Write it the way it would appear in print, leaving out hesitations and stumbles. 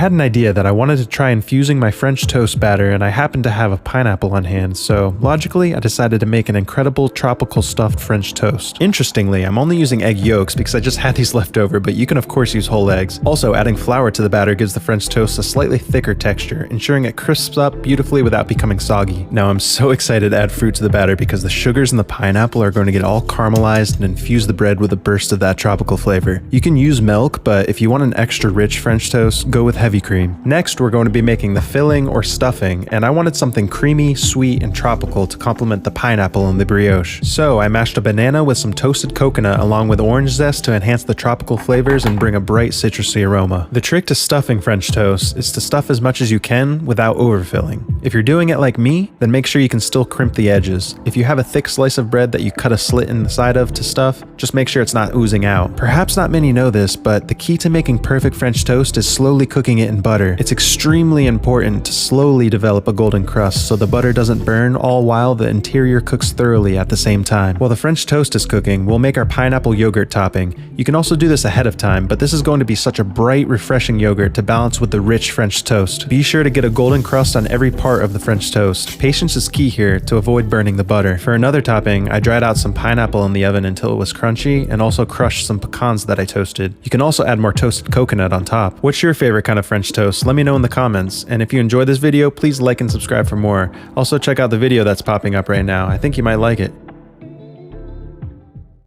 had an idea that I wanted to try infusing my French toast batter, and I happened to have a pineapple on hand, so logically I decided to make an incredible tropical stuffed French toast. Interestingly, I'm only using egg yolks because I just had these left over, but you can of course use whole eggs. Also, adding flour to the batter gives the French toast a slightly thicker texture, ensuring it crisps up beautifully without becoming soggy. Now I'm so excited to add fruit to the batter because the sugars in the pineapple are going to get all caramelized and infuse the bread with a burst of that tropical flavor. You can use milk, but if you want an extra rich French toast, go with heavy cream. Next, we're going to be making the filling or stuffing, and I wanted something creamy, sweet, and tropical to complement the pineapple and the brioche. So I mashed a banana with some toasted coconut along with orange zest to enhance the tropical flavors and bring a bright citrusy aroma. The trick to stuffing French toast is to stuff as much as you can without overfilling. If you're doing it like me, then make sure you can still crimp the edges. If you have a thick slice of bread that you cut a slit in the side of to stuff, just make sure it's not oozing out. Perhaps not many know this, but the key to making perfect French toast is slowly cooking it in butter. It's extremely important to slowly develop a golden crust so the butter doesn't burn, all while the interior cooks thoroughly at the same time. While the French toast is cooking, we'll make our pineapple yogurt topping. You can also do this ahead of time, but this is going to be such a bright, refreshing yogurt to balance with the rich French toast. Be sure to get a golden crust on every part of the French toast. Patience is key here to avoid burning the butter. For another topping, I dried out some pineapple in the oven until it was crunchy and also crushed some pecans that I toasted. You can also add more toasted coconut on top. What's your favorite kind of French toast? Let me know in the comments. And if you enjoyed this video, please like and subscribe for more. Also check out the video that's popping up right now. I think you might like it.